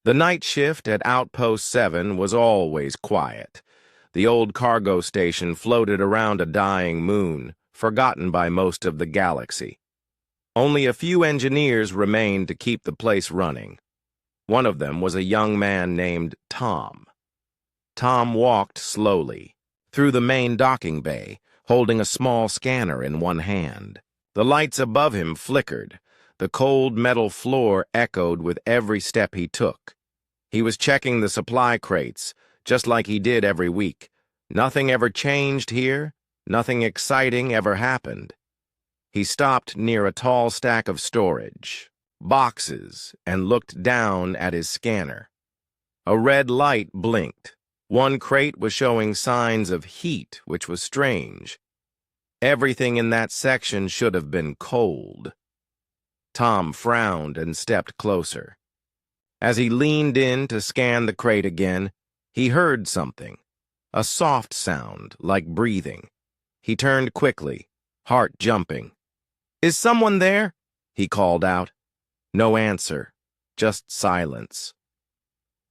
The night shift at Outpost 7 was always quiet. The old cargo station floated around a dying moon, forgotten by most of the galaxy. Only a few engineers remained to keep the place running. One of them was a young man named Tom. Tom walked slowly through the main docking bay, holding a small scanner in one hand. The lights above him flickered. The cold metal floor echoed with every step he took. He was checking the supply crates, just like he did every week. Nothing ever changed here. Nothing exciting ever happened. He stopped near a tall stack of storage, boxes, and looked down at his scanner. A red light blinked. One crate was showing signs of heat, which was strange. Everything in that section should have been cold. Tom frowned and stepped closer. As he leaned in to scan the crate again, he heard something, a soft sound like breathing. He turned quickly, heart jumping. "Is someone there?" he called out. No answer, just silence.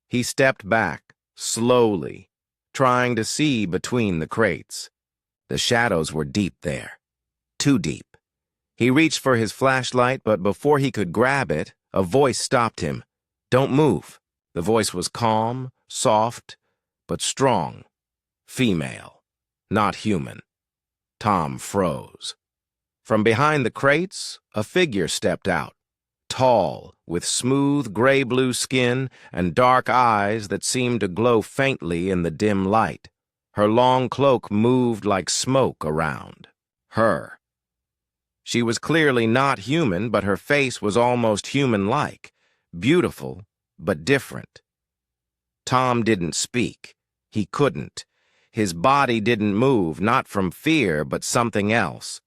He stepped back, slowly, trying to see between the crates. The shadows were deep there, too deep. He reached for his flashlight, but before he could grab it, a voice stopped him. "Don't move." The voice was calm, soft, but strong. Female, not human. Tom froze. From behind the crates, a figure stepped out, tall, with smooth gray-blue skin and dark eyes that seemed to glow faintly in the dim light. Her long cloak moved like smoke around her. She was clearly not human, but her face was almost human-like, beautiful, but different. Tom didn't speak. He couldn't. His body didn't move, not from fear, but something else.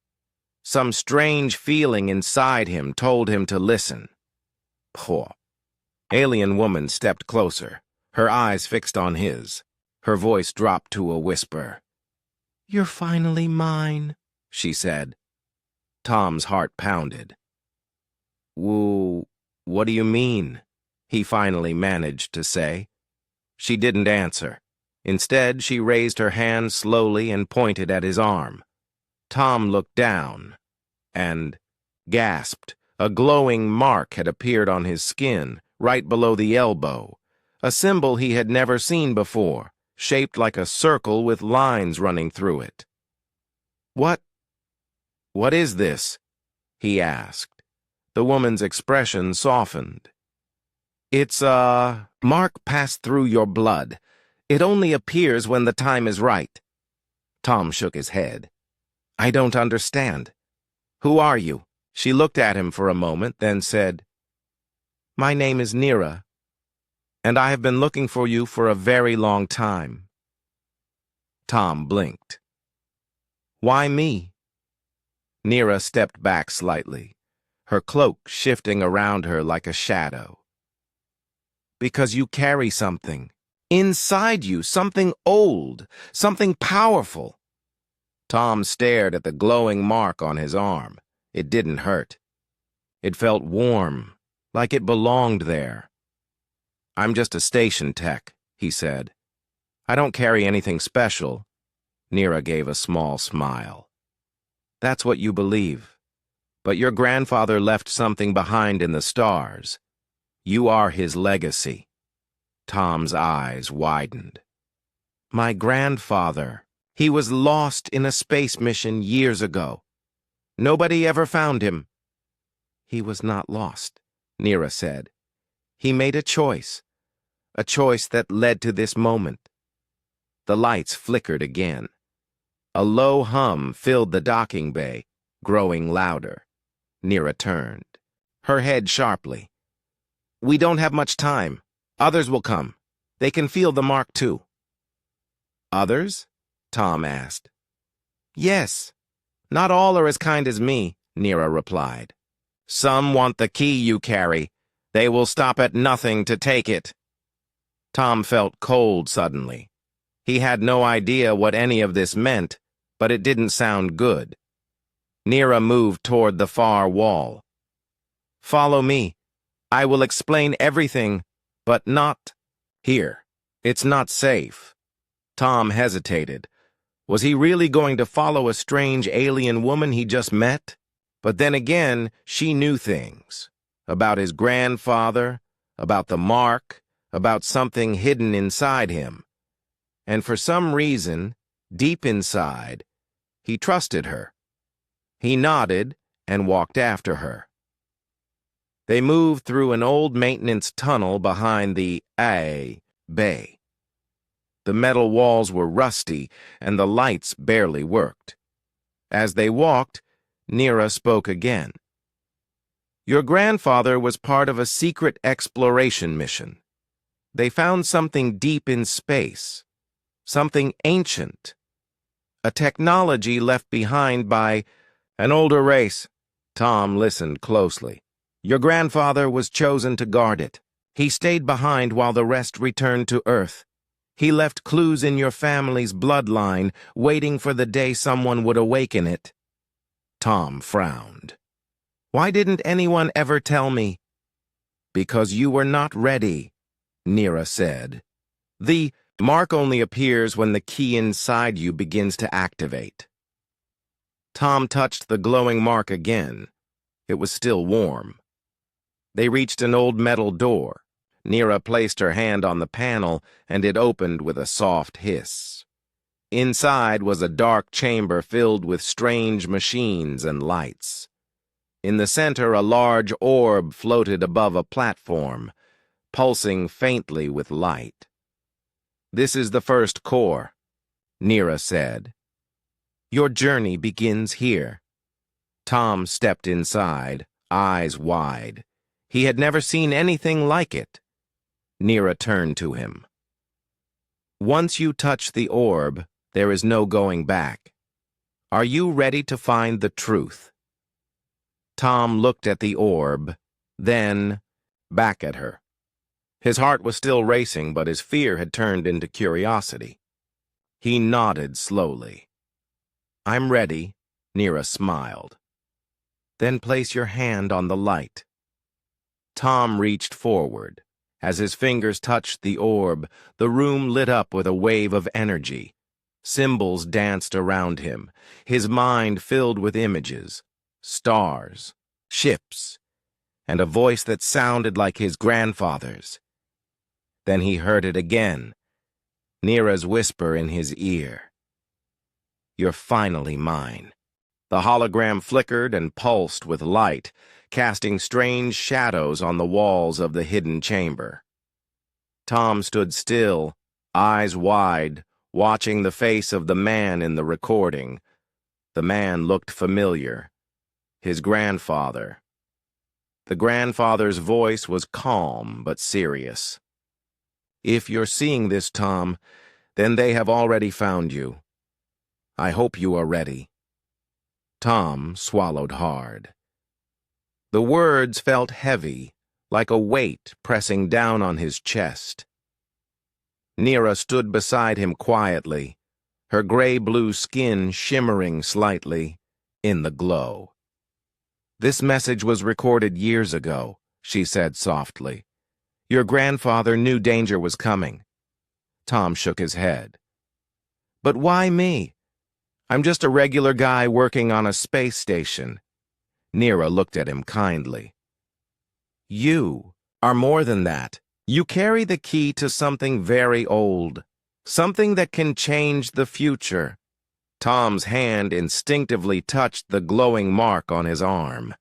Some strange feeling inside him told him to listen. Poor. Alien woman stepped closer, her eyes fixed on his. Her voice dropped to a whisper. "You're finally mine," she said. Tom's heart pounded. "Whoa, what do you mean?" he finally managed to say. She didn't answer. Instead, she raised her hand slowly and pointed at his arm. Tom looked down and gasped. A glowing mark had appeared on his skin, right below the elbow, a symbol he had never seen before, shaped like a circle with lines running through it. What is this?" he asked. The woman's expression softened. "It's a mark passed through your blood. It only appears when the time is right." Tom shook his head. "I don't understand. Who are you?" She looked at him for a moment, then said, "My name is Nira, and I have been looking for you for a very long time." Tom blinked. "Why me?" Nira stepped back slightly, her cloak shifting around her like a shadow. "Because you carry something. Inside you, something old, something powerful." Tom stared at the glowing mark on his arm. It didn't hurt. It felt warm, like it belonged there. "I'm just a station tech," he said. "I don't carry anything special." Nira gave a small smile. "That's what you believe. But your grandfather left something behind in the stars. You are his legacy." Tom's eyes widened. "My grandfather. He was lost in a space mission years ago. Nobody ever found him." "He was not lost," Nira said. "He made a choice that led to this moment." The lights flickered again. A low hum filled the docking bay, growing louder. Nira turned, her head sharply. "We don't have much time. Others will come. They can feel the mark too." "Others?" Tom asked. "Yes. Not all are as kind as me," Nira replied. "Some want the key you carry. They will stop at nothing to take it." Tom felt cold suddenly. He had no idea what any of this meant, but it didn't sound good. Nira moved toward the far wall. "Follow me. I will explain everything But not here. It's not safe. Tom hesitated. Was he really going to follow a strange alien woman he just met? But then again, she knew things. About his grandfather, about the mark, about something hidden inside him. And for some reason, deep inside, he trusted her. He nodded and walked after her. They moved through an old maintenance tunnel behind the A Bay. The metal walls were rusty, and the lights barely worked. As they walked, Nira spoke again. Your grandfather was part of a secret exploration mission. They found something deep in space, something ancient, a technology left behind by an older race. Tom listened closely. Your grandfather was chosen to guard it. He stayed behind while the rest returned to Earth. He left clues in your family's bloodline, waiting for the day someone would awaken it. Tom frowned. Why didn't anyone ever tell me? Because you were not ready, Nira said. The mark only appears when the key inside you begins to activate. Tom touched the glowing mark again. It was still warm. They reached an old metal door. Nira placed her hand on the panel, and it opened with a soft hiss. Inside was a dark chamber filled with strange machines and lights. In the center, a large orb floated above a platform, pulsing faintly with light. This is the first core, Nira said. Your journey begins here. Tom stepped inside, eyes wide. He had never seen anything like it. Nira turned to him. Once you touch the orb, there is no going back. Are you ready to find the truth? Tom looked at the orb, then back at her. His heart was still racing, but his fear had turned into curiosity. He nodded slowly. I'm ready, Nira smiled. Then place your hand on the light. Tom reached forward. As his fingers touched the orb, the room lit up with a wave of energy. Symbols danced around him, his mind filled with images, stars, ships, and a voice that sounded like his grandfather's. Then he heard it again, Nira's whisper in his ear. You're finally mine. The hologram flickered and pulsed with light, casting strange shadows on the walls of the hidden chamber. Tom stood still, eyes wide, watching the face of the man in the recording. The man looked familiar. His grandfather. The grandfather's voice was calm but serious. If you're seeing this, Tom, then they have already found you. I hope you are ready. Tom swallowed hard. The words felt heavy, like a weight pressing down on his chest. Nira stood beside him quietly, her gray-blue skin shimmering slightly in the glow. This message was recorded years ago, she said softly. Your grandfather knew danger was coming. Tom shook his head. But why me? I'm just a regular guy working on a space station. Nira looked at him kindly. You are more than that. You carry the key to something very old, something that can change the future. Tom's hand instinctively touched the glowing mark on his arm.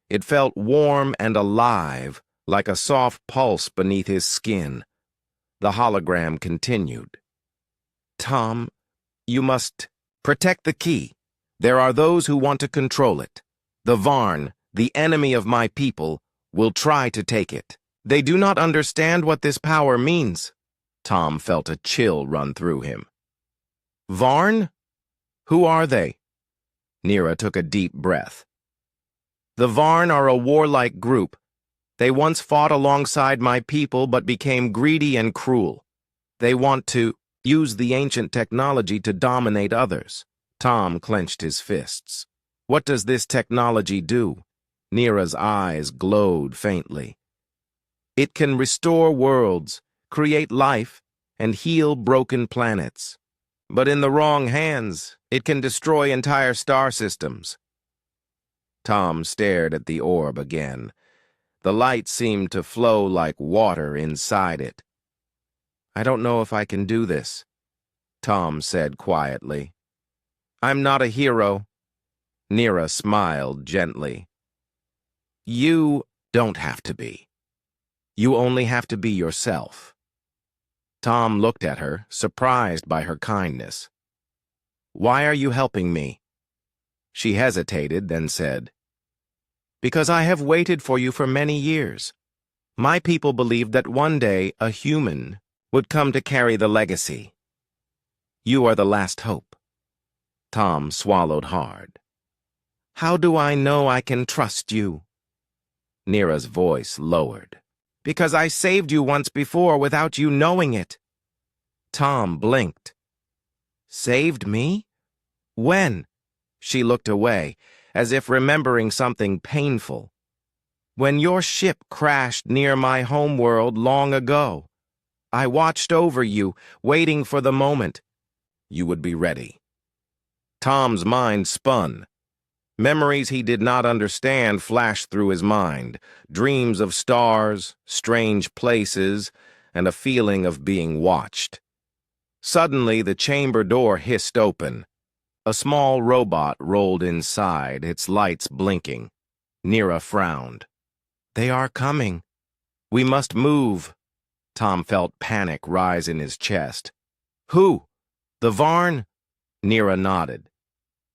It felt warm and alive, like a soft pulse beneath his skin. The hologram continued. Tom, you must protect the key. There are those who want to control it. The Varn, the enemy of my people, will try to take it. They do not understand what this power means. Tom felt a chill run through him. Varn? Who are they? Nira took a deep breath. The Varn are a warlike group. They once fought alongside my people but became greedy and cruel. They want to use the ancient technology to dominate others. Tom clenched his fists. What does this technology do? Nira's eyes glowed faintly. It can restore worlds, create life, and heal broken planets. But in the wrong hands, it can destroy entire star systems. Tom stared at the orb again. The light seemed to flow like water inside it. "I don't know if I can do this," Tom said quietly. "I'm not a hero." Nira smiled gently. "You don't have to be. You only have to be yourself." Tom looked at her, surprised by her kindness. "Why are you helping me?" She hesitated, then said, "Because I have waited for you for many years. My people believed that one day a human would come to carry the legacy. You are the last hope." Tom swallowed hard. "How do I know I can trust you?" Nira's voice lowered. "Because I saved you once before without you knowing it." Tom blinked. "Saved me? When?" She looked away, as if remembering something painful. "When your ship crashed near my homeworld long ago. I watched over you, waiting for the moment you would be ready." Tom's mind spun. Memories he did not understand flashed through his mind, dreams of stars, strange places, and a feeling of being watched. Suddenly, the chamber door hissed open. A small robot rolled inside, its lights blinking. Nira frowned. "They are coming. We must move." Tom felt panic rise in his chest. "Who? The Varn?" Nira nodded.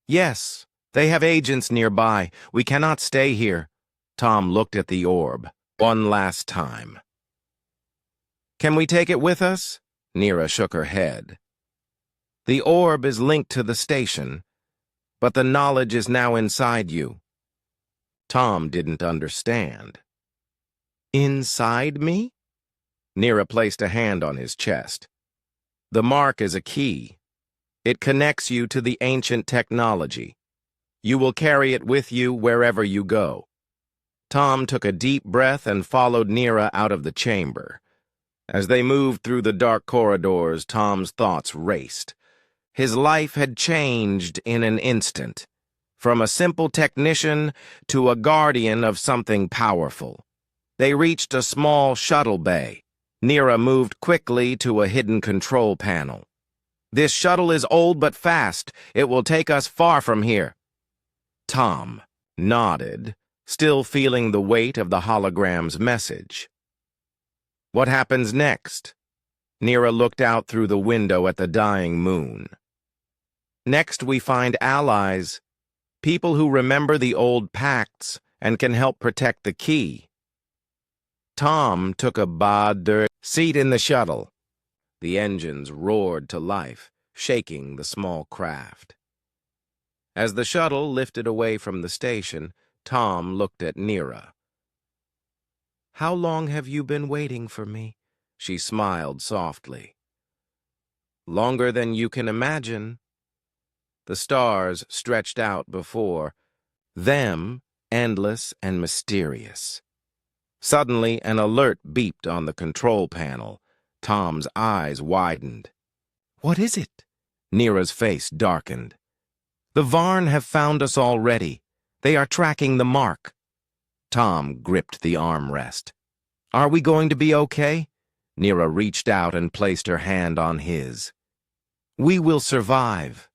"Yes, they have agents nearby. We cannot stay here." Tom looked at the orb one last time. "Can we take it with us?" Nira shook her head. "The orb is linked to the station, but the knowledge is now inside you." Tom didn't understand. "Inside me?" Nira placed a hand on his chest. "The mark is a key. It connects you to the ancient technology. You will carry it with you wherever you go." Tom took a deep breath and followed Nira out of the chamber. As they moved through the dark corridors, Tom's thoughts raced. His life had changed in an instant, from a simple technician to a guardian of something powerful. They reached a small shuttle bay. Nira moved quickly to a hidden control panel. "This shuttle is old but fast. It will take us far from here." Tom nodded, still feeling the weight of the hologram's message. "What happens next?" Nira looked out through the window at the dying moon. "Next we find allies, people who remember the old pacts and can help protect the key." Tom took a bas seat in the shuttle. The engines roared to life, shaking the small craft. As the shuttle lifted away from the station, Tom looked at Nira. "How long have you been waiting for me?" She smiled softly. "Longer than you can imagine." The stars stretched out before them, endless and mysterious. Suddenly, an alert beeped on the control panel. Tom's eyes widened. "What is it?" Nira's face darkened. "The Varn have found us already. They are tracking the mark." Tom gripped the armrest. "Are we going to be okay?" Nira reached out and placed her hand on his. "We will survive.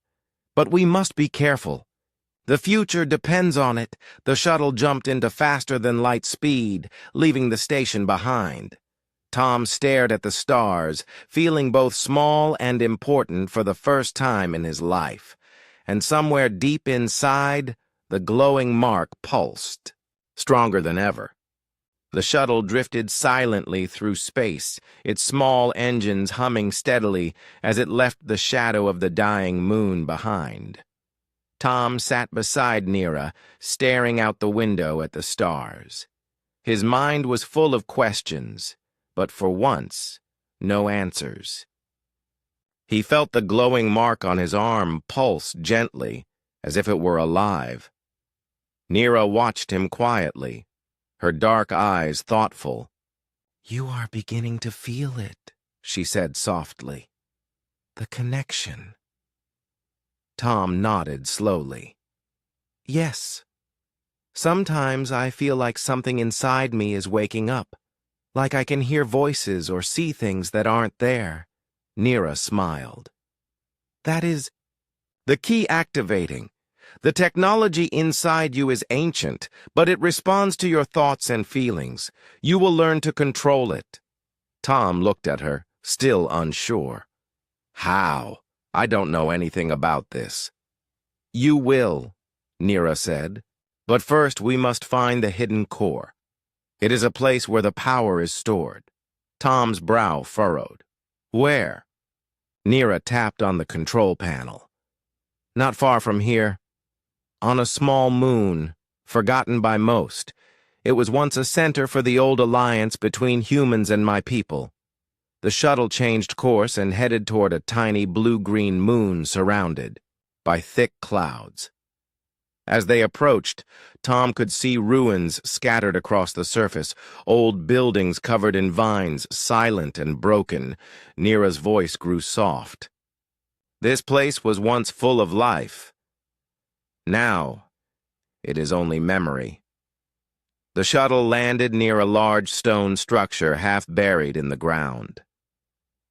But we must be careful. The future depends on it." The shuttle jumped into faster-than-light speed, leaving the station behind. Tom stared at the stars, feeling both small and important for the first time in his life. And somewhere deep inside, the glowing mark pulsed, stronger than ever. The shuttle drifted silently through space, its small engines humming steadily as it left the shadow of the dying moon behind. Tom sat beside Nira, staring out the window at the stars. His mind was full of questions, but for once, no answers. He felt the glowing mark on his arm pulse gently, as if it were alive. Nira watched him quietly, her dark eyes thoughtful. You are beginning to feel it, she said softly. The connection. Tom nodded slowly. Yes. Sometimes I feel like something inside me is waking up, like I can hear voices or see things that aren't there. Nira smiled. That is the key activating. The technology inside you is ancient, but it responds to your thoughts and feelings. You will learn to control it. Tom looked at her, still unsure. How? I don't know anything about this. You will, Nira said. But first we must find the hidden core. It is a place where the power is stored. Tom's brow furrowed. Where? Nira tapped on the control panel. Not far from here. On a small moon, forgotten by most. It was once a center for the old alliance between humans and my people. The shuttle changed course and headed toward a tiny blue-green moon surrounded by thick clouds. As they approached, Tom could see ruins scattered across the surface, old buildings covered in vines, silent and broken. Nira's voice grew soft. This place was once full of life. Now, it is only memory. The shuttle landed near a large stone structure half buried in the ground.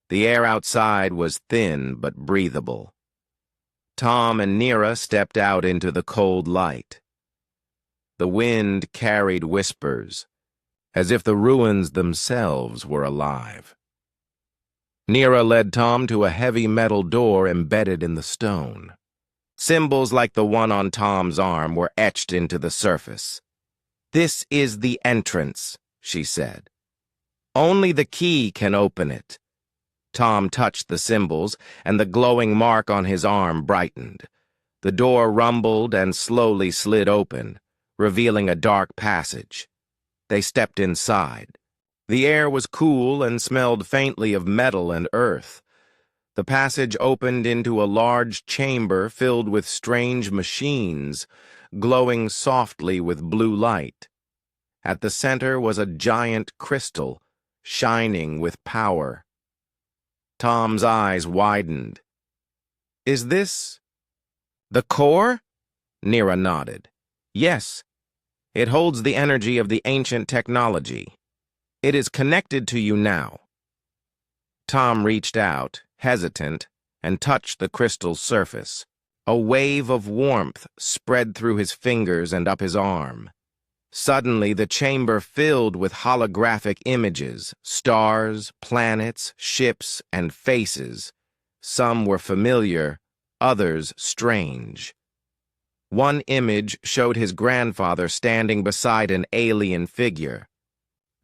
The air outside was thin but breathable. Tom and Nira stepped out into the cold light. The wind carried whispers, as if the ruins themselves were alive. Nira led Tom to a heavy metal door embedded in the stone. Symbols like the one on Tom's arm were etched into the surface. This is the entrance, she said. Only the key can open it. Tom touched the symbols, and the glowing mark on his arm brightened. The door rumbled and slowly slid open, revealing a dark passage. They stepped inside. The air was cool and smelled faintly of metal and earth. The passage opened into a large chamber filled with strange machines, glowing softly with blue light. At the center was a giant crystal, shining with power. Tom's eyes widened. Is this the core? Nira nodded. Yes. It holds the energy of the ancient technology. It is connected to you now. Tom reached out, hesitant, and touched the crystal's surface. A wave of warmth spread through his fingers and up his arm. Suddenly, the chamber filled with holographic images, stars, planets, ships, and faces. Some were familiar, others strange. One image showed his grandfather standing beside an alien figure.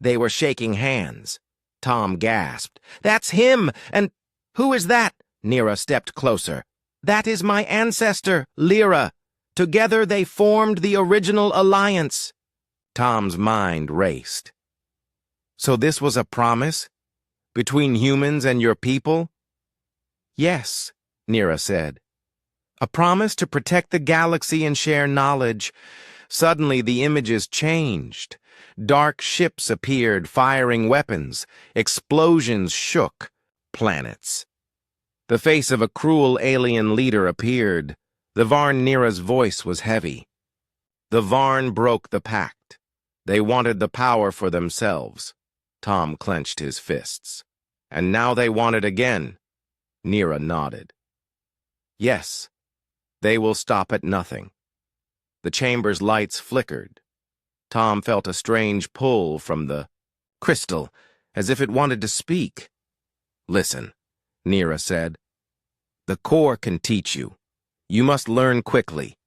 They were shaking hands. Tom gasped. That's him! And who is that? Nira stepped closer. That is my ancestor, Lyra. Together they formed the original alliance. Tom's mind raced. So this was a promise? Between humans and your people? Yes, Nira said. A promise to protect the galaxy and share knowledge. Suddenly the images changed. Dark ships appeared, firing weapons. Explosions shook planets. The face of a cruel alien leader appeared. The Varn Nira's voice was heavy. The Varn broke the pact. They wanted the power for themselves. Tom clenched his fists. And now they want it again. Nira nodded. Yes, they will stop at nothing. The chamber's lights flickered. Tom felt a strange pull from the crystal, as if it wanted to speak. Listen, Nira said. The core can teach you. You must learn quickly.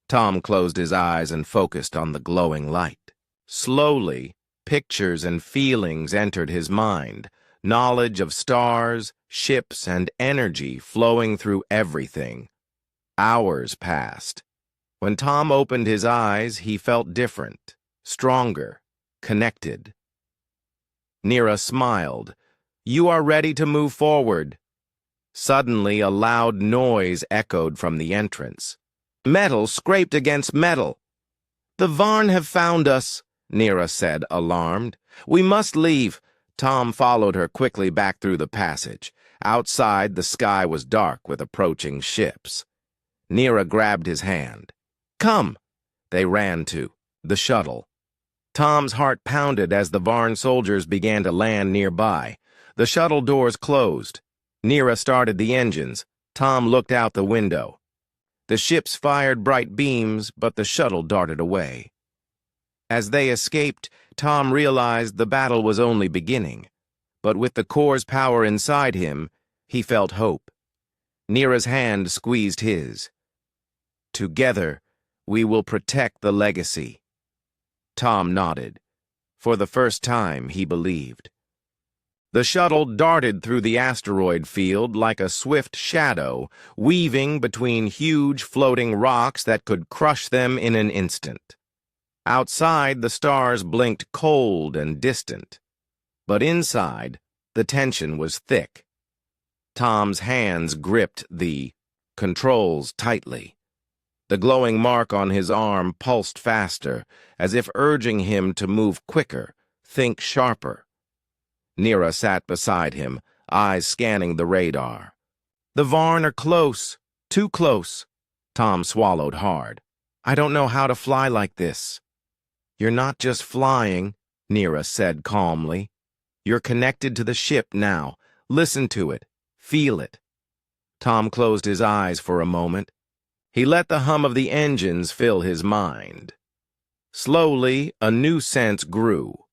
Tom closed his eyes and focused on the glowing light. Slowly, pictures and feelings entered his mind, knowledge of stars, ships, and energy flowing through everything. Hours passed. When Tom opened his eyes, he felt different, stronger, connected. Nira smiled. You are ready to move forward. Suddenly, a loud noise echoed from the entrance. Metal scraped against metal. The Varn have found us, Nira said, alarmed. We must leave. Tom followed her quickly back through the passage. Outside, the sky was dark with approaching ships. Nira grabbed his hand. "Come!" They ran to the shuttle. Tom's heart pounded as the Varn soldiers began to land nearby. The shuttle doors closed. Nira started the engines. Tom looked out the window. The ships fired bright beams, but the shuttle darted away. As they escaped, Tom realized the battle was only beginning. But with the core's power inside him, he felt hope. Nira's hand squeezed his. "Together, we will protect the legacy." Tom nodded. For the first time, he believed. The shuttle darted through the asteroid field like a swift shadow, weaving between huge floating rocks that could crush them in an instant. Outside, the stars blinked cold and distant. But inside, the tension was thick. Tom's hands gripped the controls tightly. The glowing mark on his arm pulsed faster, as if urging him to move quicker, think sharper. Nira sat beside him, eyes scanning the radar. "The Varn are close, too close." Tom swallowed hard. "I don't know how to fly like this." "You're not just flying," Nira said calmly. "You're connected to the ship now. Listen to it. Feel it." Tom closed his eyes for a moment. He let the hum of the engines fill his mind. Slowly, a new sense grew.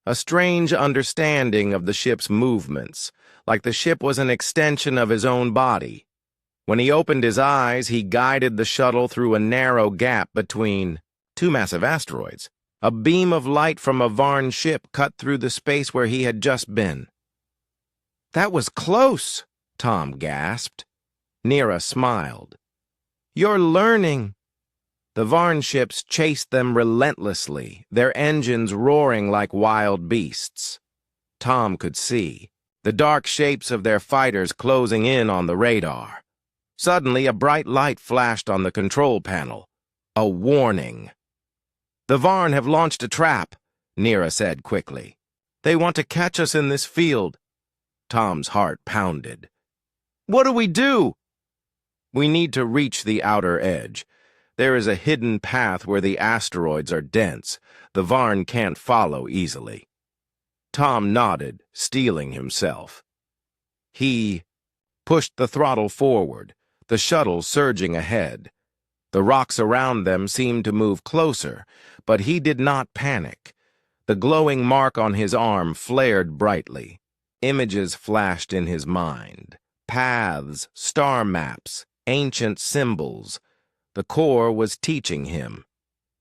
A strange understanding of the ship's movements, like the ship was an extension of his own body. When he opened his eyes, he guided the shuttle through a narrow gap between two massive asteroids. A beam of light from a Varn ship cut through the space where he had just been. "That was close," Tom gasped. Nira smiled. "You're learning." The Varn ships chased them relentlessly, their engines roaring like wild beasts. Tom could see the dark shapes of their fighters closing in on the radar. Suddenly, a bright light flashed on the control panel. A warning. "The Varn have launched a trap," Nira said quickly. "They want to catch us in this field." Tom's heart pounded. "What do we do?" "We need to reach the outer edge. There is a hidden path where the asteroids are dense. The Varn can't follow easily." Tom nodded, steeling himself. He pushed the throttle forward, the shuttle surging ahead. The rocks around them seemed to move closer, but he did not panic. The glowing mark on his arm flared brightly. Images flashed in his mind. Paths, star maps, ancient symbols. The core was teaching him.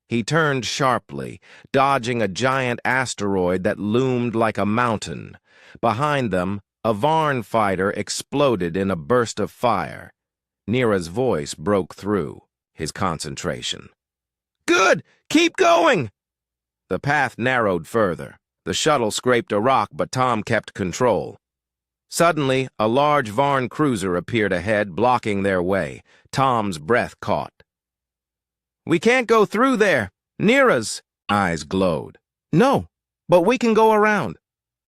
He turned sharply, dodging a giant asteroid that loomed like a mountain. Behind them, a Varn fighter exploded in a burst of fire. Nira's voice broke through his concentration. "Good! Keep going!" The path narrowed further. The shuttle scraped a rock, but Tom kept control. Suddenly, a large Varn cruiser appeared ahead, blocking their way. Tom's breath caught. "We can't go through there." Nira's eyes glowed. "No, but we can go around."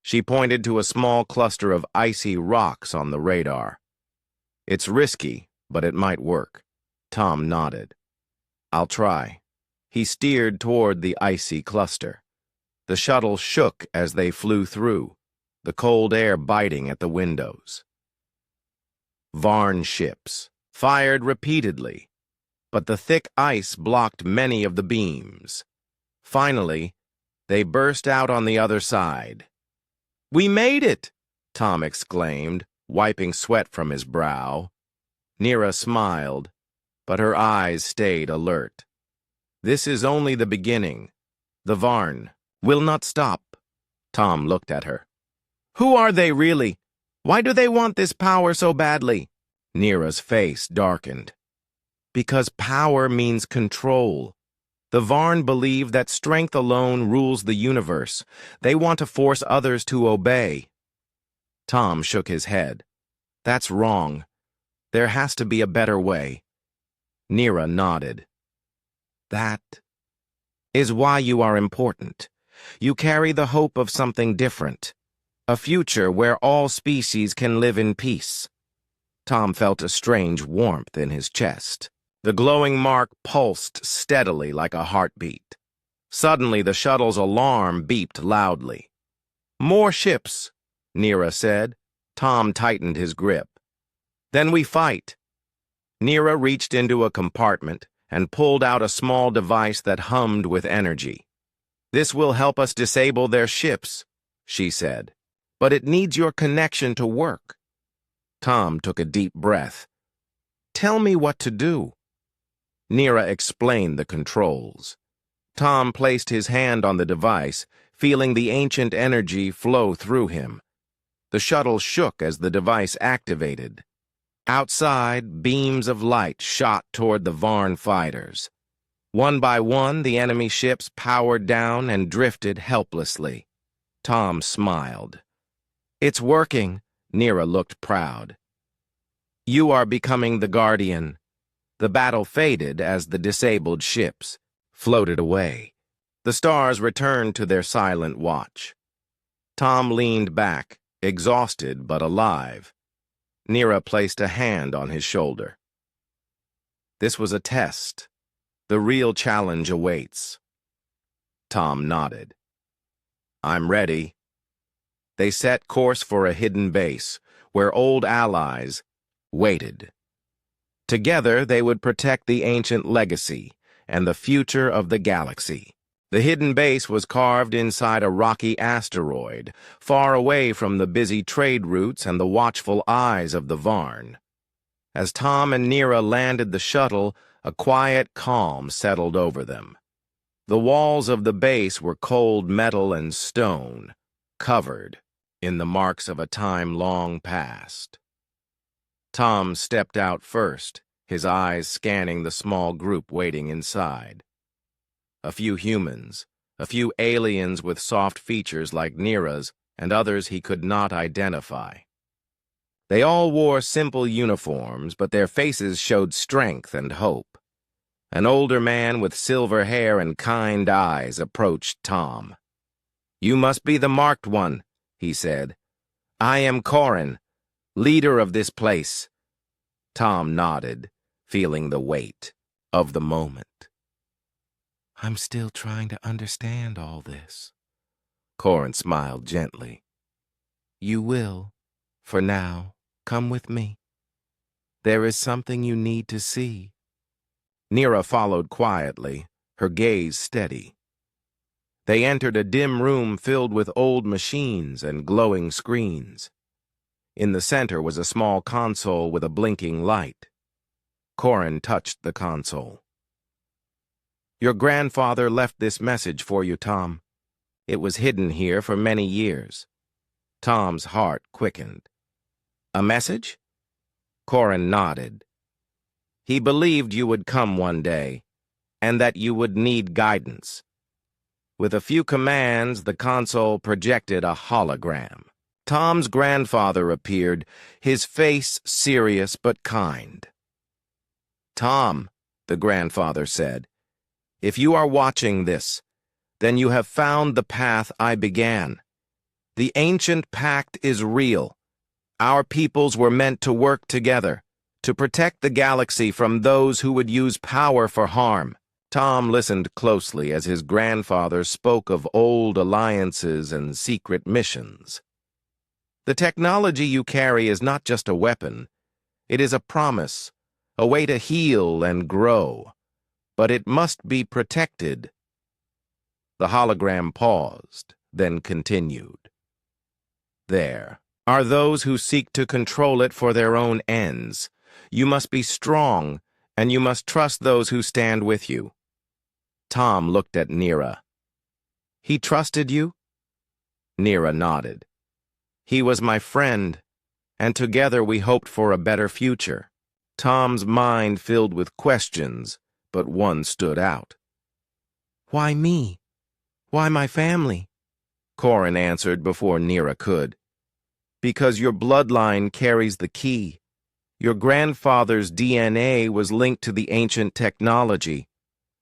She pointed to a small cluster of icy rocks on the radar. "It's risky, but it might work." Tom nodded. "I'll try." He steered toward the icy cluster. The shuttle shook as they flew through, the cold air biting at the windows. Varn ships fired repeatedly, but the thick ice blocked many of the beams. Finally, they burst out on the other side. "We made it!" Tom exclaimed, wiping sweat from his brow. Nira smiled, but her eyes stayed alert. "This is only the beginning. The Varn will not stop." Tom looked at her. "Who are they really? Why do they want this power so badly?" Nira's face darkened. "Because power means control. The Varn believe that strength alone rules the universe. They want to force others to obey." Tom shook his head. "That's wrong. There has to be a better way." Nira nodded. "That is why you are important. You carry the hope of something different. A future where all species can live in peace. Tom felt a strange warmth in his chest. The glowing mark pulsed steadily like a heartbeat. Suddenly, the shuttle's alarm beeped loudly. "More ships," Nira said. Tom tightened his grip. "Then we fight." Nira reached into a compartment and pulled out a small device that hummed with energy. "This will help us disable their ships," she said. "But it needs your connection to work." Tom took a deep breath. "Tell me what to do." Nira explained the controls. Tom placed his hand on the device, feeling the ancient energy flow through him. The shuttle shook as the device activated. Outside, beams of light shot toward the Varn fighters. One by one, the enemy ships powered down and drifted helplessly. Tom smiled. "It's working." Nira looked proud. "You are becoming the Guardian." The battle faded as the disabled ships floated away. The stars returned to their silent watch. Tom leaned back, exhausted but alive. Nira placed a hand on his shoulder. "This was a test. The real challenge awaits." Tom nodded. "I'm ready." They set course for a hidden base, where old allies waited. Together, they would protect the ancient legacy and the future of the galaxy. The hidden base was carved inside a rocky asteroid, far away from the busy trade routes and the watchful eyes of the Varn. As Tom and Nira landed the shuttle, a quiet calm settled over them. The walls of the base were cold metal and stone, covered in the marks of a time long past. Tom stepped out first, his eyes scanning the small group waiting inside. A few humans, a few aliens with soft features like Nira's, and others he could not identify. They all wore simple uniforms, but their faces showed strength and hope. An older man with silver hair and kind eyes approached Tom. "You must be the marked one," he said. "I am Corin, leader of this place." Tom nodded, feeling the weight of the moment. "I'm still trying to understand all this." Corin smiled gently. "You will, for now, come with me. There is something you need to see." Nira followed quietly, her gaze steady. They entered a dim room filled with old machines and glowing screens. In the center was a small console with a blinking light. Corin touched the console. "Your grandfather left this message for you, Tom. It was hidden here for many years." Tom's heart quickened. "A message?" Corin nodded. "He believed you would come one day, and that you would need guidance." With a few commands, the console projected a hologram. Tom's grandfather appeared, his face serious but kind. "Tom," the grandfather said, "if you are watching this, then you have found the path I began. The ancient pact is real. Our peoples were meant to work together, to protect the galaxy from those who would use power for harm." Tom listened closely as his grandfather spoke of old alliances and secret missions. "The technology you carry is not just a weapon. It is a promise, a way to heal and grow. But it must be protected." The hologram paused, then continued. "There are those who seek to control it for their own ends. You must be strong, and you must trust those who stand with you." Tom looked at Nira. "He trusted you?" Nira nodded. "He was my friend, and together we hoped for a better future." Tom's mind filled with questions, but one stood out. "Why me? Why my family?" Corin answered before Nira could. "Because your bloodline carries the key. Your grandfather's DNA was linked to the ancient technology.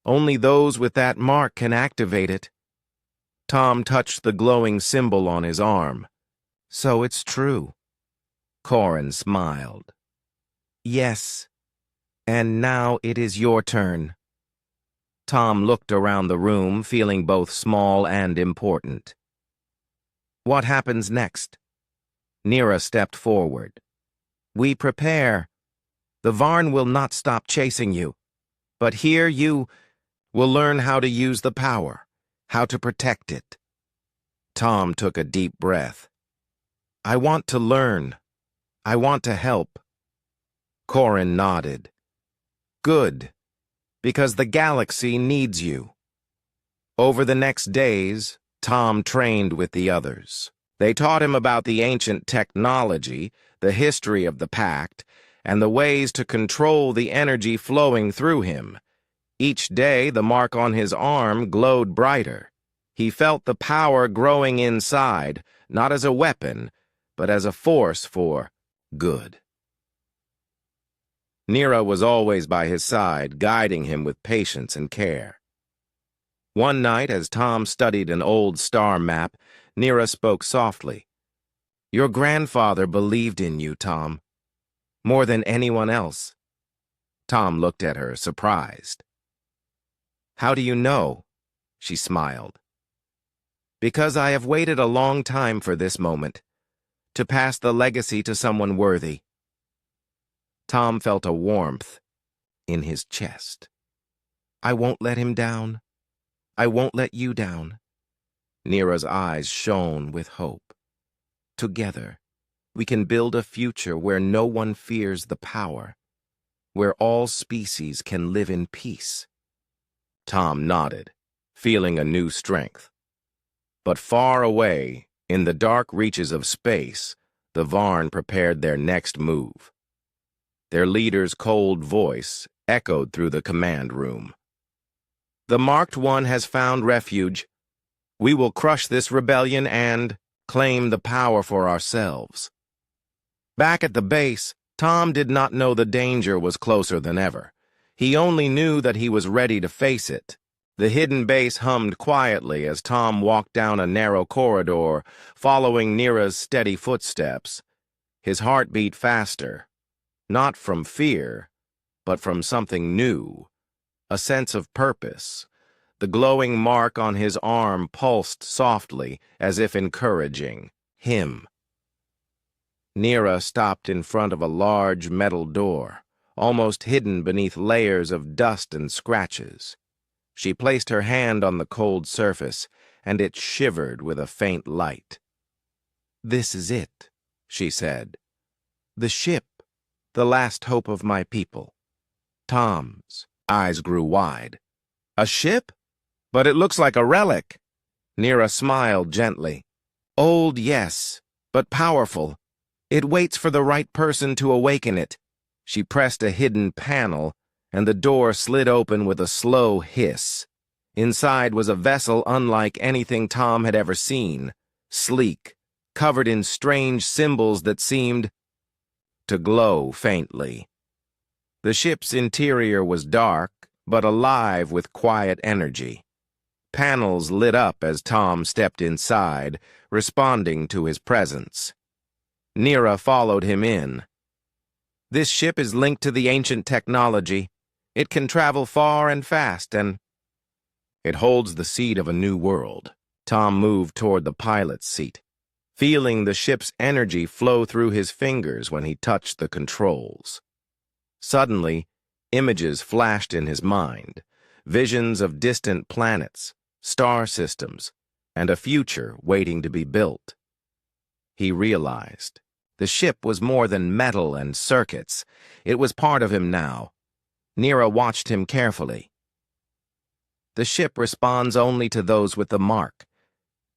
Only those with that mark can activate it." Tom touched the glowing symbol on his arm. So it's true. Corin smiled. Yes, and now it is your turn. Tom looked around the room, feeling both small and important. What happens next? Nira stepped forward. We prepare. The Varn will not stop chasing you. But here you will learn how to use the power, how to protect it. Tom took a deep breath. I want to learn. I want to help. Corin nodded. Good, because the galaxy needs you. Over the next days, Tom trained with the others. They taught him about the ancient technology, the history of the Pact, and the ways to control the energy flowing through him. Each day, the mark on his arm glowed brighter. He felt the power growing inside, not as a weapon, but as a force for good. Nira was always by his side, guiding him with patience and care. One night, as Tom studied an old star map, Nira spoke softly. Your grandfather believed in you, Tom, more than anyone else. Tom looked at her, surprised. How do you know? She smiled. Because I have waited a long time for this moment, to pass the legacy to someone worthy. Tom felt a warmth in his chest. I won't let him down. I won't let you down. Nira's eyes shone with hope. Together, we can build a future where no one fears the power, where all species can live in peace. Tom nodded, feeling a new strength. But far away, in the dark reaches of space, the Varn prepared their next move. Their leader's cold voice echoed through the command room. The Marked One has found refuge. We will crush this rebellion and claim the power for ourselves. Back at the base, Tom did not know the danger was closer than ever. He only knew that he was ready to face it. The hidden base hummed quietly as Tom walked down a narrow corridor, following Nira's steady footsteps. His heart beat faster. Not from fear, but from something new, a sense of purpose. The glowing mark on his arm pulsed softly, as if encouraging him. Nira stopped in front of a large metal door, almost hidden beneath layers of dust and scratches. She placed her hand on the cold surface, and it shivered with a faint light. This is it, she said. The ship. The last hope of my people. Tom's eyes grew wide. A ship? But it looks like a relic. Nira smiled gently. Old, yes, but powerful. It waits for the right person to awaken it. She pressed a hidden panel, and the door slid open with a slow hiss. Inside was a vessel unlike anything Tom had ever seen, sleek, covered in strange symbols that seemed to glow faintly. The ship's interior was dark, but alive with quiet energy. Panels lit up as Tom stepped inside, responding to his presence. Nira followed him in. This ship is linked to the ancient technology. It can travel far and fast, and it holds the seed of a new world. Tom moved toward the pilot's seat, feeling the ship's energy flow through his fingers when he touched the controls. Suddenly, images flashed in his mind, visions of distant planets, star systems, and a future waiting to be built. He realized the ship was more than metal and circuits. It was part of him now. Nira watched him carefully. The ship responds only to those with the mark.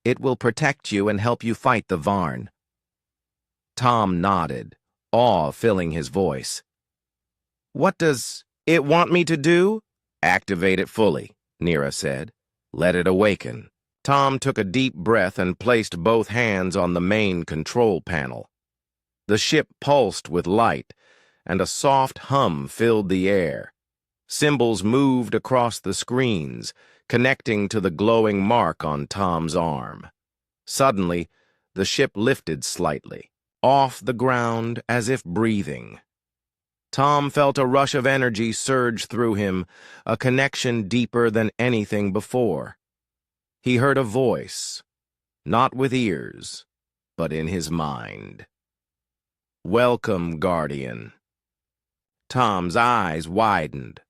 It will protect you and help you fight the Varn. Tom nodded, awe filling his voice. What does it want me to do? Activate it fully, Nira said. Let it awaken. Tom took a deep breath and placed both hands on the main control panel. The ship pulsed with light, and a soft hum filled the air. Symbols moved across the screens, connecting to the glowing mark on Tom's arm. Suddenly, the ship lifted slightly, off the ground as if breathing. Tom felt a rush of energy surge through him, a connection deeper than anything before. He heard a voice, not with ears, but in his mind. "Welcome, Guardian." Tom's eyes widened.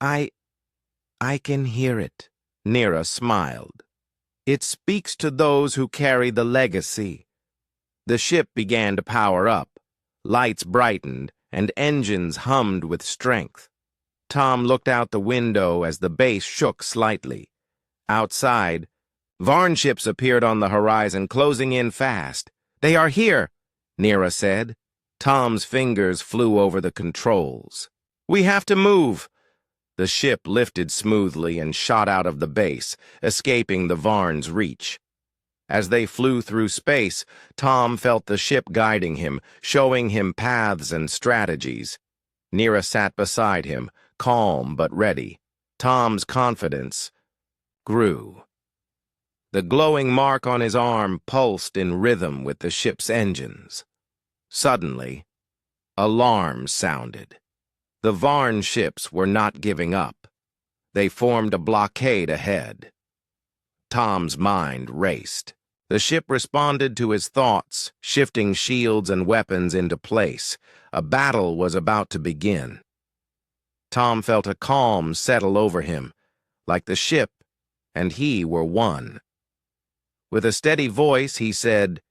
I can hear it," Nira smiled. "It speaks to those who carry the legacy." The ship began to power up. Lights brightened, and engines hummed with strength. Tom looked out the window as the base shook slightly. Outside, Varn ships appeared on the horizon, closing in fast. "They are here," Nira said. Tom's fingers flew over the controls. "We have to move." The ship lifted smoothly and shot out of the base, escaping the Varn's reach. As they flew through space, Tom felt the ship guiding him, showing him paths and strategies. Nira sat beside him, calm but ready. Tom's confidence grew. The glowing mark on his arm pulsed in rhythm with the ship's engines. Suddenly, alarms sounded. The Varn ships were not giving up. They formed a blockade ahead. Tom's mind raced. The ship responded to his thoughts, shifting shields and weapons into place. A battle was about to begin. Tom felt a calm settle over him, like the ship and he were one. With a steady voice, he said,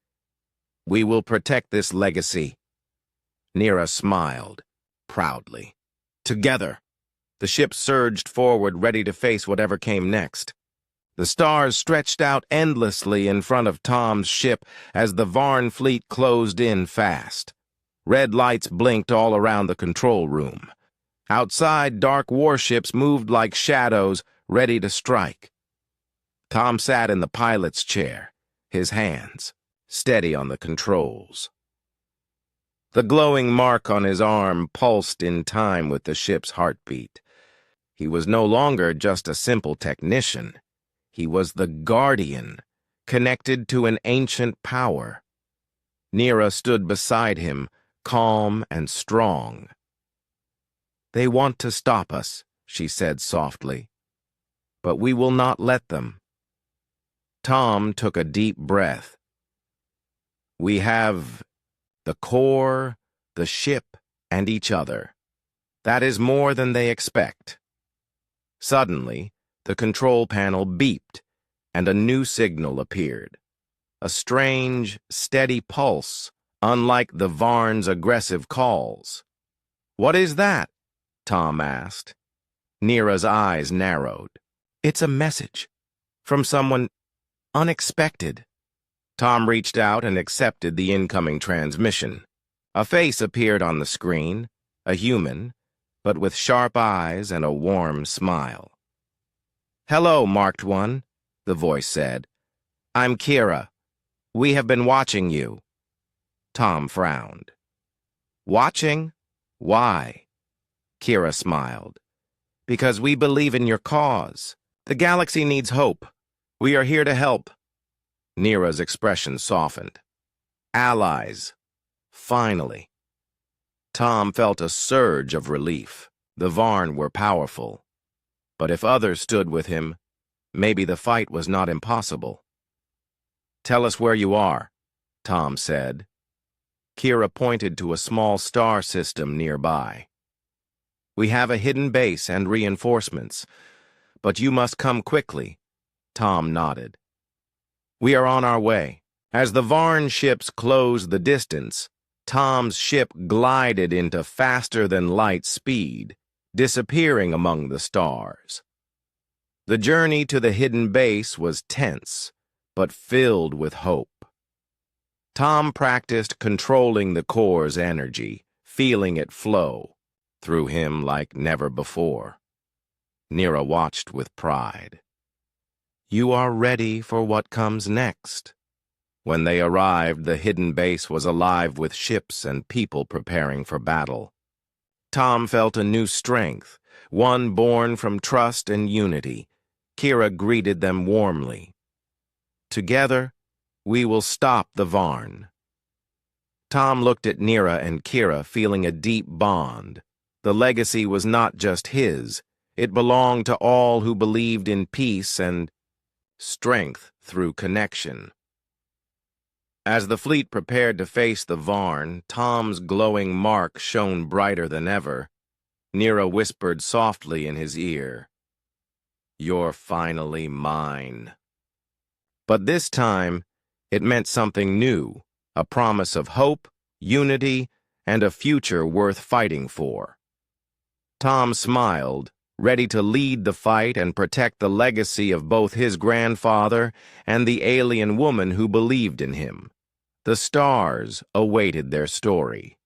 "We will protect this legacy." Nira smiled, proudly. Together, the ship surged forward, ready to face whatever came next. The stars stretched out endlessly in front of Tom's ship as the Varn fleet closed in fast. Red lights blinked all around the control room. Outside, dark warships moved like shadows, ready to strike. Tom sat in the pilot's chair, his hands steady on the controls. The glowing mark on his arm pulsed in time with the ship's heartbeat. He was no longer just a simple technician. He was the Guardian, connected to an ancient power. Nira stood beside him, calm and strong. "They want to stop us," she said softly, "but we will not let them." Tom took a deep breath. "We have the core, the ship, and each other. That is more than they expect." Suddenly, the control panel beeped, and a new signal appeared. A strange, steady pulse, unlike the Varn's aggressive calls. "What is that?" Tom asked. Nira's eyes narrowed. "It's a message. From someone unexpected." Tom reached out and accepted the incoming transmission. A face appeared on the screen, a human, but with sharp eyes and a warm smile. "Hello, Marked One," the voice said. "I'm Kira. We have been watching you." Tom frowned. "Watching? Why?" Kira smiled. "Because we believe in your cause. The galaxy needs hope. We are here to help." Nira's expression softened. "Allies. Finally." Tom felt a surge of relief. The Varn were powerful. But if others stood with him, maybe the fight was not impossible. "Tell us where you are," Tom said. Kira pointed to a small star system nearby. "We have a hidden base and reinforcements, but you must come quickly." Tom nodded. "We are on our way." As the Varn ships closed the distance, Tom's ship glided into faster-than-light speed, disappearing among the stars. The journey to the hidden base was tense, but filled with hope. Tom practiced controlling the core's energy, feeling it flow through him like never before. Nira watched with pride. "You are ready for what comes next." When they arrived, the hidden base was alive with ships and people preparing for battle. Tom felt a new strength, one born from trust and unity. Kira greeted them warmly. Together, We will stop the Varn. Tom looked at Nira and Kira, feeling a deep bond. The legacy was not just his. It belonged to all who believed in peace and strength through connection. As the fleet prepared to face the Varn, Tom's glowing mark shone brighter than ever. Nira whispered softly in his ear, "You're finally mine." But this time, it meant something new, a promise of hope, unity, and a future worth fighting for. Tom smiled, ready to lead the fight and protect the legacy of both his grandfather and the alien woman who believed in him. The stars awaited their story.